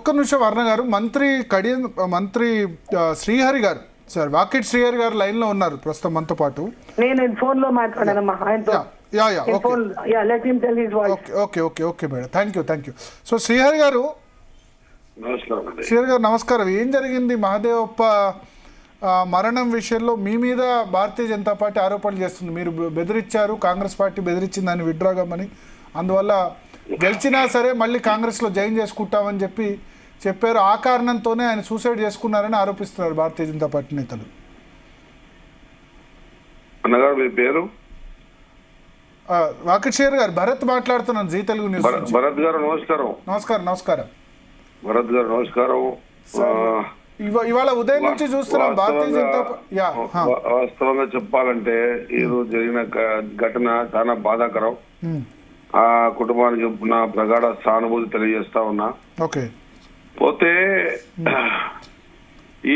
ఒక్క నిమిషం వర్ణ గారు, మంత్రి శ్రీహరి గారు, సార్ వాకిట్ శ్రీహరి గారు లైన్ లో ఉన్నారు ప్రస్తుతం మనతో పాటు. నేను ఫోన్ లో మాట్లాడానమ్మా ఆయనతో. Okay madam, thank you. So Srihari గారు నమస్కారం. ఏం జరిగింది మహదేవప్ప మరణం విషయంలో? మీ మీద భారతీయ జనతా పార్టీ ఆరోపణలు చేస్తుంది, మీరు బెదిరించారు, కాంగ్రెస్ పార్టీ బెదిరించిందని విత్డ్రా కమ్మని, అందువల్ల గెలిచినా సరే మళ్ళీ కాంగ్రెస్లో జాయిన్ చేసుకుంటామని చెప్పారు. ఆ కారణంతోనే ఆయన సూసైడ్ చేసుకున్నారని ఆరోపిస్తున్నారు భారతీయ జనతా పార్టీ నేతలు. అన్నగారు మీ పేరు? వాకిట్ షేర్ గారు, భరత్ మాట్లాడుతున్నాను, జీ తెలుగు న్యూస్. భరత్ గారు నమస్కారం. భరత్ గారు నమస్కారం. ఇవాళ ఉదయం నుంచి చూస్తున్నాం భారతీయ జనతా వాస్తవంగా చెప్పాలంటే ఈరోజు జరిగిన ఘటన చాలా బాధాకరం. ఆ కుటుంబానికి నా ప్రగాఢ సానుభూతి తెలియజేస్తా ఉన్నా. పోతే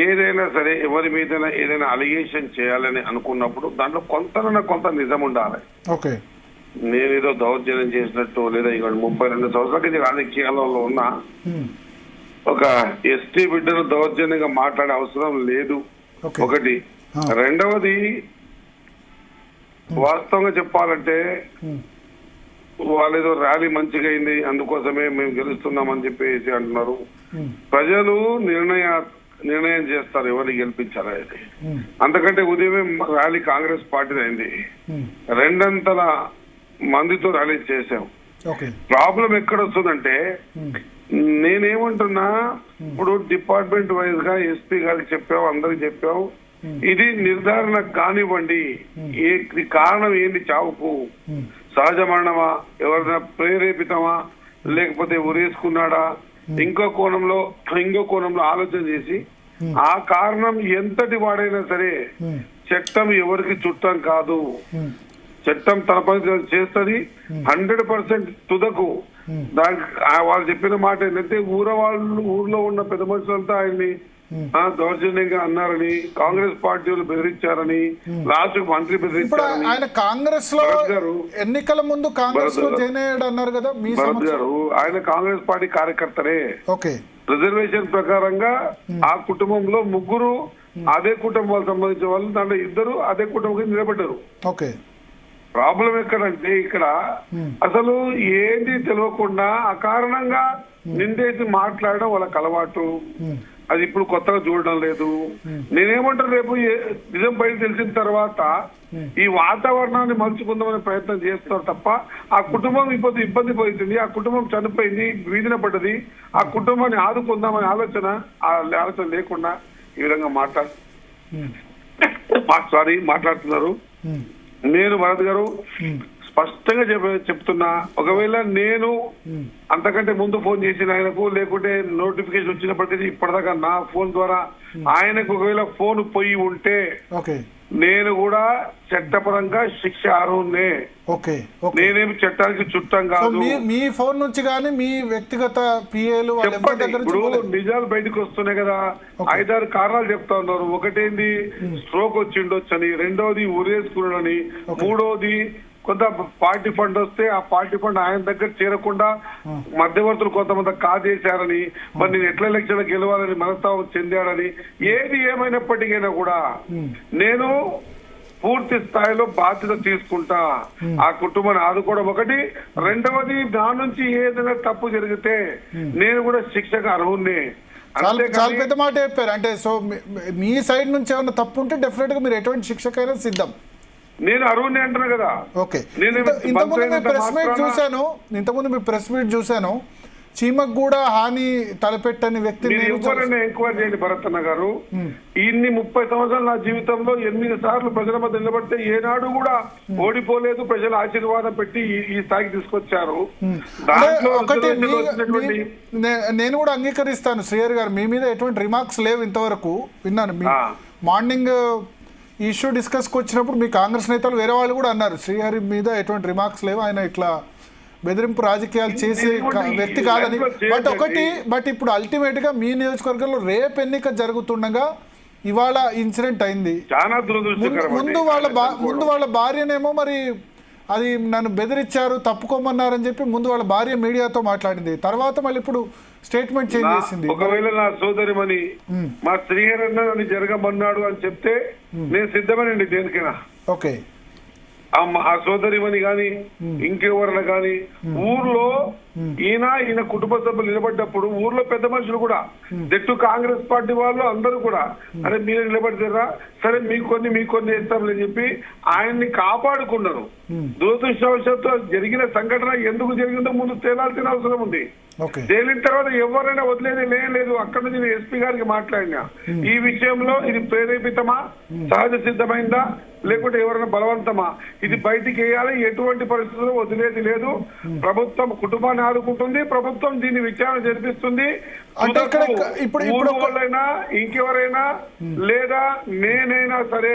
ఏదైనా సరే ఎవరి మీద ఏదైనా అలిగేషన్ చేయాలని అనుకున్నప్పుడు దాంట్లో కొంత నిజం ఉండాలి. నేనేదో దౌర్జన్యం చేసినట్టు లేదా ఇక్కడ 32 సంవత్సరాల కింద రాజకీయాలలో ఉన్నా ఒక ఎస్టీ బిడ్డను దౌర్జన్యంగా మాట్లాడే అవసరం లేదు. ఒకటి. రెండవది, వాస్తవంగా చెప్పాలంటే వాళ్ళేదో ర్యాలీ మంచిగా అయింది అందుకోసమే మేము గెలుస్తున్నామని చెప్పేసి అంటున్నారు. ప్రజలు నిర్ణయం చేస్తారు ఎవరిని గెలిపించాలనేది. అంతకంటే ఉదయమే ర్యాలీ కాంగ్రెస్ పార్టీ అయింది, 200 మందితో ర్యాలీ చేసాం. ప్రాబ్లం ఎక్కడ వస్తుందంటే, నేనేమంటున్నా, ఇప్పుడు డిపార్ట్మెంట్ వైజ్ గా ఎస్పీ గారికి చెప్పావు, అందరికి చెప్పావు, ఇది నిర్ధారణ కానివ్వండి. కారణం ఏంటి చావుకు? సహజ మరణమా, ఎవరైనా ప్రేరేపితమా, లేకపోతే ఉరేసుకున్నాడా? ఇంకో కోణంలో ఆలోచన చేసి ఆ కారణం ఎంతటి వాడైనా సరే చట్టం ఎవరికి చుట్టం కాదు. చట్టం తన పని చేస్తుంది 100% తుదకు. దానికి వాళ్ళు చెప్పిన మాట ఏంటంటే ఊర్లో ఉన్న పెద్ద మనుషులంతా ఆయన్ని దౌర్జన్యంగా అన్నారని, కాంగ్రెస్ పార్టీ వాళ్ళు బెదిరించారని, లాస్ట్ మంత్రి బెదిరించారని. ఆయన కాంగ్రెస్ లో ఎన్నికల ముందు కాంగ్రెస్ లో జాయిన్ అయ్యాడు అన్నారు కదా భరత్ గారు. ఆయన కాంగ్రెస్ పార్టీ కార్యకర్తనే. రిజర్వేషన్ ప్రకారంగా ఆ కుటుంబంలో 3 అదే కుటుంబాలకు సంబంధించిన వాళ్ళు, దాంట్లో 2 అదే కుటుంబం నిలబడ్డారు. ప్రాబ్లం ఎక్కడంటే, ఇక్కడ అసలు ఏంటి తెలియకుండా అకారణంగా నిందేసి మాట్లాడడం వాళ్ళకి అలవాటు. అది ఇప్పుడు కొత్తగా చూడడం లేదు. నేనేమంటాను, రేపు నిజం బయట తెలిసిన తర్వాత ఈ వాతావరణాన్ని మలుచుకుందామనే ప్రయత్నం చేస్తారు తప్ప, ఆ కుటుంబం ఇప్పుడు ఇబ్బంది పోయింది, ఆ కుటుంబం చనిపోయింది, వీధిన పడ్డది, ఆ కుటుంబాన్ని ఆదుకుందామనే ఆలోచన లేకుండా ఈ విధంగా మాట్లాడుతున్నారు. నేను భరత్ గారు స్పష్టంగా చెప్తున్నా, ఒకవేళ నేను అంతకంటే ముందు ఫోన్ చేసిన ఆయనకు, లేకుంటే నోటిఫికేషన్ వచ్చినప్పటికీ ఇప్పటిదాకా నా ఫోన్ ద్వారా ఆయనకు ఒకవేళ ఫోన్ పోయి ఉంటే నేను కూడా చట్టపరంగా శిక్ష అర్హున్నే. నేనేమి చట్టానికి చుట్టం కాదు. మీ ఫోన్ నుంచి కానీ మీ వ్యక్తిగత పిఏలు ఇప్పుడు నిజాలు బయటకు వస్తున్నాయి కదా. 5-6 కారణాలు చెప్తా ఉన్నారు. ఒకటేంది, స్ట్రోక్ వచ్చిండొచ్చని, రెండోది ఉరేసుకున్నాడని, మూడోది కొంత పార్టీ ఫండ్ వస్తే ఆ పార్టీ ఫండ్ ఆయన దగ్గర చేరకుండా మధ్యవర్తులు కొంతమంది కాజేశారని, మరి నేను ఎట్లా ఎలక్షన్ గెలవాలని మనస్తాపం చెందాడని. ఏది ఏమైనప్పటికైనా కూడా నేను పూర్తి స్థాయిలో బాధ్యత తీసుకుంటా. ఆ కుటుంబాన్ని ఆదుకోవడం ఒకటి. రెండవది, నా నుంచి ఏదైనా తప్పు జరిగితే నేను కూడా శిక్షకు అర్హున్నే. చాలా పెద్ద మాట చెప్పారు. అంటే సో మీ సైడ్ నుంచి ఏమైనా తప్పు ఉంటే డెఫినెట్ గా మీరు ఎటువంటి శిక్షకైనా సిద్ధం. నేను అరుణ్ అంటున్నా కదా. ఇంతకుముందు మీ ప్రెస్ మీట్ చూశాను, చీమకు కూడా హాని తలపెట్టని వ్యక్తి ఎంక్వైరీ చేయండి భరత్ అన్న గారు. ఇన్ని 30 సంవత్సరాలు నా జీవితంలో 8 సార్లు ప్రజల మధ్య నిలబడితే ఏనాడు కూడా ఓడిపోలేదు. ప్రజల ఆశీర్వాదం పెట్టి ఈ స్థాయికి తీసుకొచ్చారు. నేను కూడా అంగీకరిస్తాను శ్రీహరి గారు, మీ మీద ఎటువంటి రిమార్క్స్ లేవు ఇంతవరకు. విన్నాను మార్నింగ్ ఈ ఇష్యూ డిస్కస్కి వచ్చినప్పుడు మీ కాంగ్రెస్ నేతలు వేరే వాళ్ళు కూడా అన్నారు, శ్రీహరి మీద ఎటువంటి రిమార్క్స్ లేవు, ఆయన ఇట్లా బెదిరింపు రాజకీయాలు చేసే వ్యక్తి కాదని. బట్ ఇప్పుడు అల్టిమేట్ గా మీ నియోజకవర్గంలో రేపు ఎన్నిక జరుగుతుండగా ఇవాళ ఇన్సిడెంట్ అయింది. చాలా ముందు వాళ్ళ భార్యనేమో మరి అది నన్ను బెదిరించారు తప్పుకోమన్నారని చెప్పి ముందు వాళ్ళ భార్య మీడియాతో మాట్లాడింది, తర్వాత మళ్ళీ ఇప్పుడు స్టేట్మెంట్ చేంజ్ చేసింది. ఒకవేళ నా సోదరిమని మా శ్రీహరన్న నన్ను జరగమన్నాడు అని చెప్తే నేను సిద్ధమేనండి దేనికైనా. ఓకే, ఆ సోదరిమని గాని ఇంకెవరైనా గాని ఊర్లో ఈయన కుటుంబ సభ్యులు నిలబడ్డప్పుడు ఊర్లో పెద్ద మనుషులు కూడా జట్టు కాంగ్రెస్ పార్టీ వాళ్ళు అందరూ కూడా అరే మీరు నిలబడతారా, సరే మీకు కొన్ని వేస్తామని చెప్పి ఆయన్ని కాపాడుకున్నారు. దురదృష్టవశాత్తు జరిగిన సంఘటన ఎందుకు జరిగిందో ముందు తేలాల్సిన అవసరం ఉంది. తేలిన తర్వాత ఎవరైనా వదిలేది లేదు. అక్కడ నుంచి నేను ఎస్పీ గారికి మాట్లాడినా ఈ విషయంలో ఇది ప్రేరేపితమా, సహజ సిద్ధమైందా, లేకుంటే ఎవరైనా బలవంతమా, ఇది బయటికి వేయాలి. ఎటువంటి పరిస్థితుల్లో వదిలేది లేదు. ప్రభుత్వం కుటుంబాన్ని ఆదుకుంటుంది, ప్రభుత్వం దీన్ని విచారణ జరిపిస్తుంది. ఊరు వాళ్ళైనా ఇంకెవరైనా లేదా నేనైనా సరే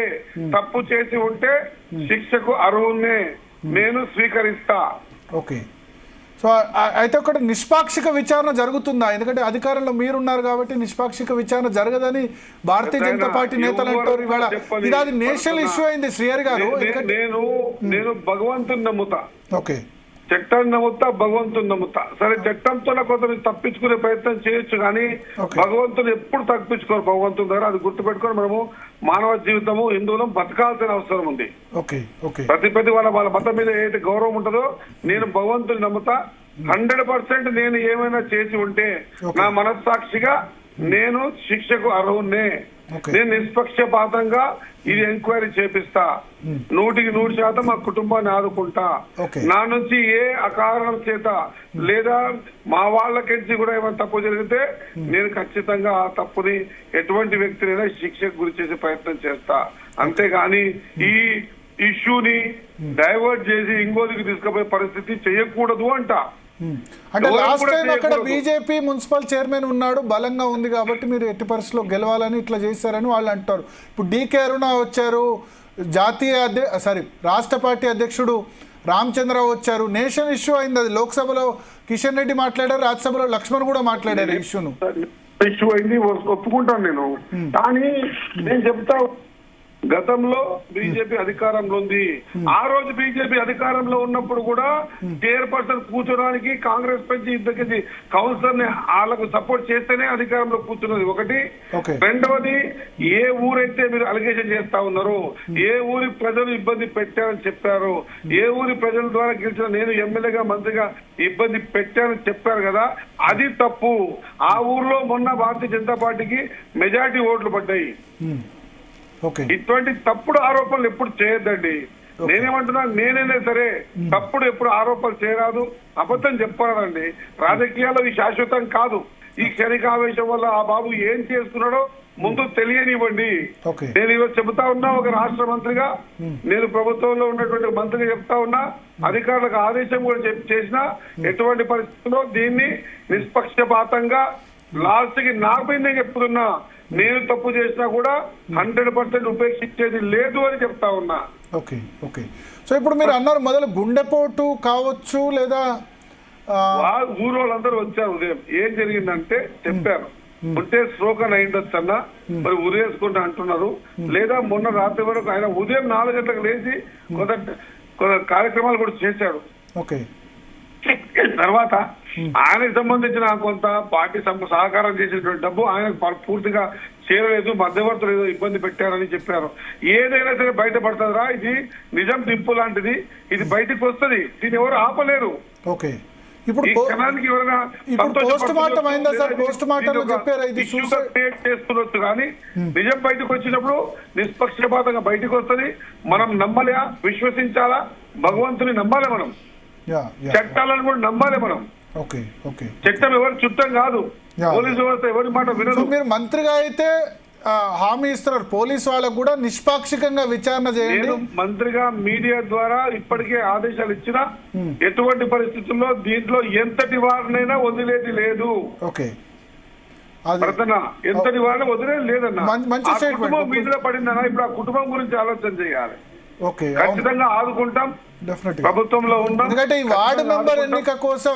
తప్పు చేసి ఉంటే శిక్షకు అర్హున్నే నేను స్వీకరిస్తా. ఓకే, సో అయితే ఒక నిష్పాక్షిక విచారణ జరుగుతుందా? ఎందుకంటే అధికారంలో మీరున్నారు కాబట్టి నిష్పాక్షిక విచారణ జరగదని భారతీయ జనతా పార్టీ నేతలు అంటారు. ఇవాళ ఇది అది నేషనల్ ఇష్యూ అయింది శ్రీహరి గారు. నేను భగవంతుని నమ్ముతా. ఓకే, చట్టాన్ని నమ్ముతా, భగవంతుని నమ్ముతా. సరే చట్టంతో కొంత తప్పించుకునే ప్రయత్నం చేయొచ్చు కానీ భగవంతుని ఎప్పుడు తప్పించుకోరు. భగవంతుని దగ్గర అది గుర్తుపెట్టుకొని మనము మానవ జీవితము హిందువులం బతకాల్సిన అవసరం ఉంది. ప్రతి వాళ్ళ మతం మీద ఏదైతే గౌరవం ఉంటుందో నేను భగవంతుని నమ్ముతా. 100% నేను ఏమైనా చేసి ఉంటే నా మనస్సాక్షిగా నేను శిక్షకు అర్హున్నే. నేను నిష్పక్షపాతంగా ఇది ఎంక్వైరీ చేపిస్తా. 100% మా కుటుంబాన్ని ఆదుకుంటా. నా నుంచి ఏ అకారణం చేత లేదా మా వాళ్ళకించి కూడా ఏమైనా తప్పు జరిగితే నేను ఖచ్చితంగా ఆ తప్పుని ఎటువంటి వ్యక్తినైనా శిక్షకు గురి చేసే ప్రయత్నం చేస్తా. అంతేగాని ఈ ఇష్యూని డైవర్ట్ చేసి ఇంకోదికి తీసుకుపోయే పరిస్థితి చేయకూడదు అంట. అంటే లాస్ట్ టైం అక్కడ బీజేపీ మున్సిపల్ చైర్మన్ ఉన్నాడు, బలంగా ఉంది కాబట్టి మీరు ఎట్టి పరిస్థితుల్లో గెలవాలని ఇట్లా చేశారని వాళ్ళు అంటారు. ఇప్పుడు డీకే అరుణ వచ్చారు, రాష్ట్ర పార్టీ అధ్యక్షుడు రామచంద్రరావు వచ్చారు. నేషనల్ ఇష్యూ అయింది అది. లోక్సభలో కిషన్ రెడ్డి మాట్లాడారు, రాజ్యసభలో లక్ష్మణ్ కూడా మాట్లాడారు. ఇష్యూను ఇష్యూ అయింది ఒప్పుకుంటాను నేను. కానీ నేను చెప్తా గతంలో బీజేపీ అధికారంలో ఉంది. ఆ రోజు బీజేపీ అధికారంలో ఉన్నప్పుడు కూడా చైర్పర్సన్ కూర్చోడానికి కాంగ్రెస్ నుంచి ఇద్దరికి కౌన్సిలర్ ని వాళ్ళకు సపోర్ట్ చేస్తేనే అధికారంలో కూర్చున్నది ఒకటి. రెండవది ఏ ఊరైతే మీరు అలిగేషన్ చేస్తా ఉన్నారో, ఏ ఊరి ప్రజలు ఇబ్బంది పెట్టారని చెప్పారు, ఏ ఊరి ప్రజల ద్వారా గెలిచిన నేను ఎమ్మెల్యేగా మంత్రిగా ఇబ్బంది పెట్టానని చెప్పారు కదా, అది తప్పు. ఆ ఊర్లో మొన్న భారతీయ జనతా పార్టీకి మెజారిటీ ఓట్లు పడ్డాయి. ఇటువంటి తప్పుడు ఆరోపణలు ఎప్పుడు చేయొద్దండి. నేనేమంటున్నా, నేనైనా సరే తప్పుడు ఎప్పుడు ఆరోపణలు చేయరాదు, అబద్ధం చెప్పరాదండి. రాజకీయాల్లో ఈ శాశ్వతం కాదు. ఈ క్షణికావేశం వల్ల ఆ బాబు ఏం చేస్తున్నాడో ముందు తెలియనివ్వండి. నేను ఈరోజు చెబుతా ఉన్నా, ఒక రాష్ట్ర మంత్రిగా నేను ప్రభుత్వంలో ఉన్నటువంటి మంత్రిగా చెప్తా ఉన్నా, అధికారులకు ఆదేశం కూడా చేసిన ఎటువంటి పరిస్థితుల్లో దీన్ని నిష్పక్షపాతంగా లాస్ట్ కి నా పైన చెప్తున్నా, నేను తప్పు చేసినా కూడా 100% ఉపేక్షించేది లేదు అని చెప్తా ఉన్నా. ఓకే. సో ఇప్పుడు మీరు అన్నారు మొదలు గుండెపోటు కావచ్చు లేదా ఊరు వాళ్ళందరూ వచ్చారు. ఉదయం ఏం జరిగిందంటే చెప్పారు, ఉంటే స్ట్రోక్ అని అయిండొచ్చు అన్న, మరి ఉరేసుకుంటా అంటున్నారు. లేదా మొన్న రాత్రి వరకు ఆయన ఉదయం 4 గంటలకు లేచి కొంత కార్యక్రమాలు కూడా చేశాడు. తర్వాత ఆయనకు సంబంధించిన కొంత పార్టీ సహకారం చేసినటువంటి డబ్బు ఆయనకు పూర్తిగా చేరలేదు, మధ్యవర్తులు ఏదో ఇబ్బంది పెట్టారని చెప్పారు. ఏదైనా సరే బయటపడుతుందిరా, ఇది నిజం దింపు లాంటిది, ఇది బయటకు వస్తుంది, దీన్ని ఎవరు ఆపలేరు. చేస్తున్నట్టు కానీ నిజం బయటకు వచ్చినప్పుడు నిష్పక్షపాతంగా బయటకు వస్తుంది. మనం నమ్మలే, విశ్వసించాలా, భగవంతుని నమ్మాలి, మనం చట్టాలను కూడా నమ్మాలి. మనం చట్టం ఎవరు చుట్టం కాదు, పోలీసు వ్యవస్థ ఎవరి మాట వినదు. మీరు మంత్రిగా అయితే హామీ ఇస్తున్నారు పోలీసు వాళ్ళకు కూడా నిష్పాక్షికంగా విచారణ చేయండి. నేను మంత్రిగా మీడియా ద్వారా ఇప్పటికే ఆదేశాలు ఇచ్చినా ఎటువంటి పరిస్థితుల్లో దీంట్లో ఎంతటి వారినైనా వదిలేది లేదు. ఎంతటి వారిని వదిలేది లేదన్నా. కుటుంబం మీదిలో పడిందన్నా, ఇప్పుడు ఆ కుటుంబం గురించి ఆలోచన చేయాలి. ఖచ్చితంగా ఆదుకుంటాం, ప్రభుత్వంలో ఉన్నాం. ఎందుకంటే ఈ వార్డు మెంబర్ ఎన్నిక కోసం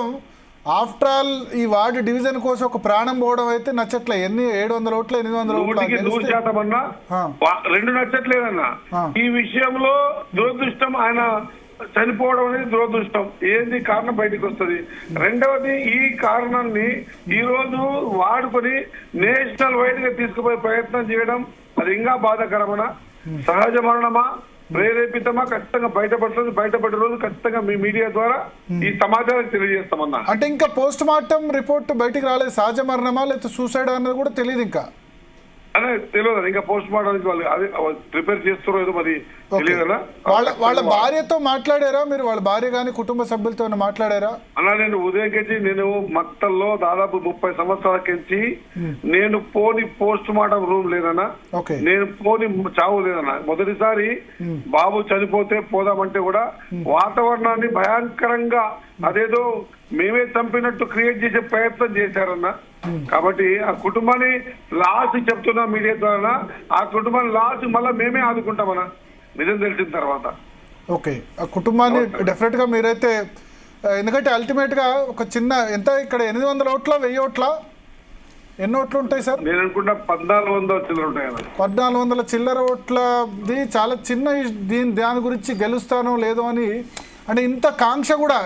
ఆఫ్టర్ ఆల్ ఈ వార్డు డివిజన్ కోసం ఒక ప్రాణం పోవడం అయితే నచ్చట్లే. 700 ఓట్లు 800 ఓట్లు 100% అన్నా 2 నచ్చట్లేదన్నా. ఈ విషయంలో దురదృష్టం, ఆయన చనిపోవడం అనేది దురదృష్టం. ఏంది కారణం బయటకు వస్తుంది. రెండవది ఈ కారణాన్ని ఈ రోజు వాడుకొని నేషనల్ వైడ్ గా తీసుకుపోయే ప్రయత్నం చేయడం అది ఇంకా బాధాకరమనా, సహజ మరణమా, ప్రేరేపితమా ఖచ్చితంగా బయటపడుతుంది. బయటపడే రోజు ఖచ్చితంగా మీ మీడియా ద్వారా ఈ సమాచారం తెలియజేస్తామన్నా. అంటే ఇంకా పోస్ట్ మార్టం రిపోర్ట్ బయటికి రాలేదు, సహజ మరణమా లేకపోతే సూసైడ్ అన్నది కూడా తెలియదు ఇంకా అనే తెలియదు. ఇంకా పోస్ట్ మార్టానికి వాళ్ళు అదే ప్రిపేర్ చేస్తారో ఏదో మరి తెలియదా. వాళ్ళ భార్యతో మాట్లాడారా మీరు? వాళ్ళ భార్య కానీ కుటుంబ సభ్యులతో మాట్లాడారా? అలా నేను ఉదయంకించి నేను మక్తల్లో దాదాపు 30 సంవత్సరాల కించి నేను పోని పోస్ట్ మార్టం రూమ్ లేదన్నా, నేను పోని చావు లేదన్నా. మొదటిసారి బాబు చనిపోతే పోదామంటే కూడా వాతావరణాన్ని భయంకరంగా అదేదో మేమే చంపినట్టు క్రియేట్ చేసే ప్రయత్నం చేశారన్న. కాబట్టి ఆ కుటుంబాన్ని లాస్ట్ చెప్తున్నా మీడియా ద్వారా, ఆ కుటుంబాన్ని లాస్ట్ మళ్ళీ మేమే ఆదుకుంటామన్నా నిజం తెలిసిన తర్వాత. ఓకే, ఆ కుటుంబాన్ని డెఫినెట్ గా మీరైతే, ఎందుకంటే అల్టిమేట్ గా ఒక చిన్న ఎంత ఇక్కడ 800 ఓట్ల 1000 ఓట్ల ఎన్ని ఓట్లు ఉంటాయి సార్? నేను అనుకుంటా 1400 చిల్లర ఉంటాయి. 1400 చిల్లర ఓట్లది చాలా చిన్న దాని గురించి గెలుస్తానో లేదో అని, అంటే ఇంత కాంక్ష కూడా,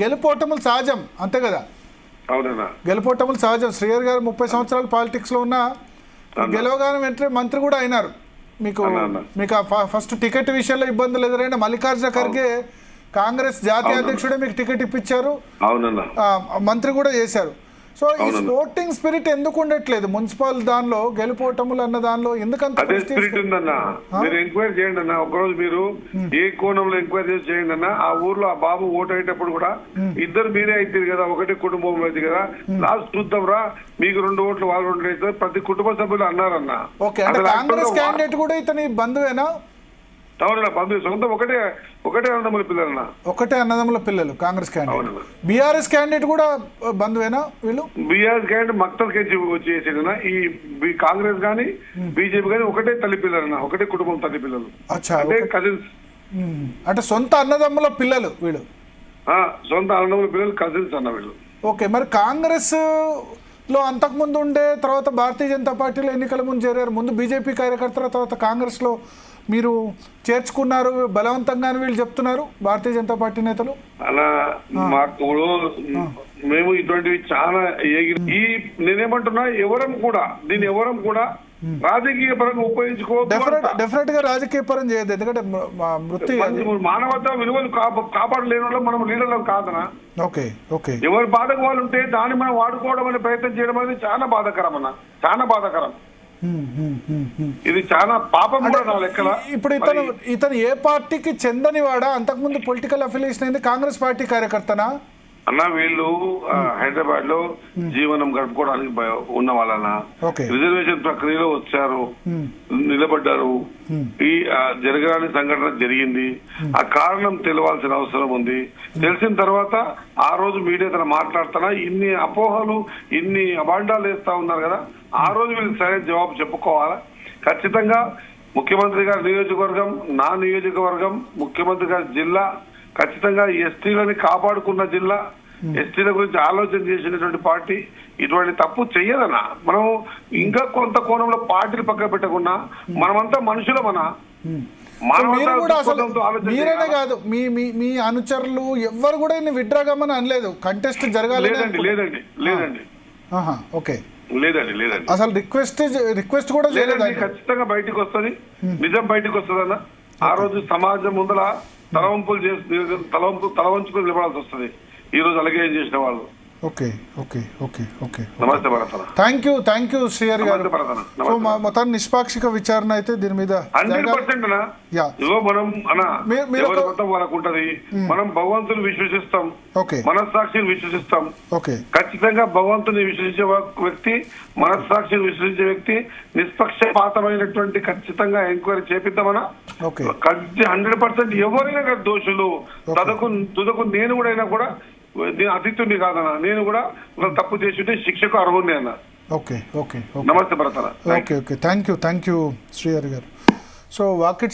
గెలుపోటములు సహజం అంతే కదా. అవునన్నా, గెలుపోటములు సహజం. శ్రీహరి గారు 30 సంవత్సరాలు పాలిటిక్స్ లో ఉన్న గెలవగానే వెంటనే మంత్రి కూడా అయినారు. మీకు ఫస్ట్ టికెట్ విషయంలో ఇబ్బందులు ఎదురైన మల్లికార్జున ఖర్గే కాంగ్రెస్ జాతీయ అధ్యక్షుడే మీకు టికెట్ ఇప్పించారు, మంత్రి కూడా చేశారు. సో ఈ స్పోర్టింగ్ స్పిరిట్ ఎందుకు ఉండట్లేదు మున్సిపల్ దానిలో, గెలుపోటములు అన్న దానిలో ఎందుకంత స్పిరిట్ ఉందన్న? మీరు ఎంక్వైరీ చేయండి అన్న, ఒకరోజు మీరు ఏ కోణంలో ఎంక్వైరీ చేయండి అన్న. ఆ ఊర్లో ఆ బాబు ఓటు అయ్యేటప్పుడు కూడా ఇద్దరు మీరే అవుతారు కదా, ఒకటి కుటుంబం అయితే కదా, లాస్ట్ చూద్దాం రా మీకు 2 ఓట్లు వాళ్ళు 2 అవుతారు ప్రతి కుటుంబ సభ్యులు అన్నారన్న. ఓకే, అంటే కాంగ్రెస్ క్యాండిడేట్ కూడా ఇతని బంధువేనా? అవునన్నా, బంధువు సొంతం ఒకటే అన్నదమ్ముల పిల్లలన్నా. ఒకటే అన్నదమ్ముల పిల్లలు కాంగ్రెస్ క్యాండిడేట్. బీఆర్ఎస్ క్యాండిడేట్ కూడా బంధువేనా వీళ్ళు? బీఆర్ఎస్ క్యాండిడేట్ మక్తల్ కేజీ వచ్చేసేదన్నా. ఈ కాంగ్రెస్ గానీ బీజేపీ గానీ ఒకటే తల్లి పిల్లలన్నా, ఒకటే కుటుంబం తల్లి పిల్లలు, అంటే కజిన్స్. అంటే సొంత అన్నదమ్ముల పిల్లలు వీళ్ళు? సొంత అన్నదమ్ముల పిల్లలు, కజిన్స్ అన్న వీళ్ళు. ఓకే, మరి కాంగ్రెస్ లో అంతకుముందు ఉండే, తర్వాత భారతీయ జనతా పార్టీలో ఎన్నికల ముందు చేరారు, ముందు బీజేపీ కార్యకర్తల, తర్వాత కాంగ్రెస్ లో మీరు చేర్చుకున్నారు బలవంతంగానే వీళ్ళు చెప్తున్నారు భారతీయ జనతా పార్టీ నేతలు. అలా మాకు మేము ఇటువంటివి చాలా నేనేమంటున్నా, దీన్ని ఎవరం కూడా రాజకీయ పరంగా ఉపయోగించుకోవద్దు. డెఫినెట్ గా రాజకీయ పరం చేయదు, ఎందుకంటే మానవతా విలువలు కాపాడలేని వాళ్ళు మనం లీడర్లం కాదనా. ఓకే ఓకే, ఎవరి బాధకు వాళ్ళు ఉంటే దాన్ని మనం వాడుకోవడం అనే ప్రయత్నం చేయడం అనేది చాలా బాధాకరం అన్న, చాలా బాధాకరం. ఇది చాలా పాపం కూడా నా లెక్కల. ఇప్పుడు ఇతను ఏ పార్టీకి చెందని వాడా? అంతకుముందు పొలిటికల్ అఫిలియేషన్ అయింది, కాంగ్రెస్ పార్టీ కార్యకర్తనా అన్న? వీళ్ళు హైదరాబాద్ లో జీవనం గడుపుకోవడానికి ఉన్న వాళ్ళన్న రిజర్వేషన్ ప్రక్రియలో వచ్చారు, నిలబడ్డారు. ఈ జరగరాని సంఘటన జరిగింది, ఆ కారణం తెలవాల్సిన అవసరం ఉంది. తెలిసిన తర్వాత ఆ రోజు మీడియా తన మాట్లాడుతున్నా ఇన్ని అపోహలు, ఇన్ని అబాండాలు వేస్తా ఉన్నారు కదా, ఆ రోజు వీళ్ళు సరైన జవాబు చెప్పుకోవాలా. ఖచ్చితంగా ముఖ్యమంత్రి గారి నియోజకవర్గం, నా నియోజకవర్గం, ముఖ్యమంత్రి గారి జిల్లా, ఖచ్చితంగా ఎస్టీలని కాపాడుకున్న జిల్లా, ఎస్టీల గురించి ఆలోచన చేసినటువంటి పార్టీ ఇటువంటి తప్పు చెయ్యదన్నా. మనం ఇంకా కొంత కోణంలో పార్టీలు పక్క పెట్టకుండా మనమంతా మనుషులమనా. మీరేనే కాదు, మీ అనుచరులు ఎవ్వరు కూడా విత్డ్రా కమ్మని అనలేదు, కంటెస్ట్ జరగాలి. లేదండి. ఓకే, లేదండి. అసలు రిక్వెస్ట్ కూడా లేదండి. ఖచ్చితంగా బయటకు వస్తుంది, నిజం బయటకు వస్తుంది అన్న. ఆ రోజు సమాజం ముందర తలవంచుకుని నిలబడాల్సి వస్తుంది ఈ రోజు అలాగే చేసిన వాళ్ళు. ఓకే ఓకే ఓకే ఓకే, నమస్తే భరతన. థ్యాంక్ యూ శ్రీహరి గారు. సో మొత్తం నిష్పాక్షిక విచారణ అయితే దీని మీద 100% వాళ్ళకు ఉంటది. మనం భగవంతుని విశ్వసిస్తాం, మనస్సాక్షిని విశ్వసిస్తాం. ఖచ్చితంగా భగవంతుని విశ్వసించే వ్యక్తి, మనస్సాక్షిని విశ్వసించే వ్యక్తి నిష్పక్షపాతమైనటువంటి ఖచ్చితంగా ఎంక్వైరీ చేపిద్దామన్నా. 100% ఎవరైనా దోషులు, తుదకు నేను కూడా అయినా కూడా అతిథుని కాదన్నా, నేను కూడా తప్పు చేసి శిక్షకు అర్హుని అన్న. ఓకే ఓకే, నమస్తే భరతన. Okay okay, thank you Srihari గారు. సో వాకిట్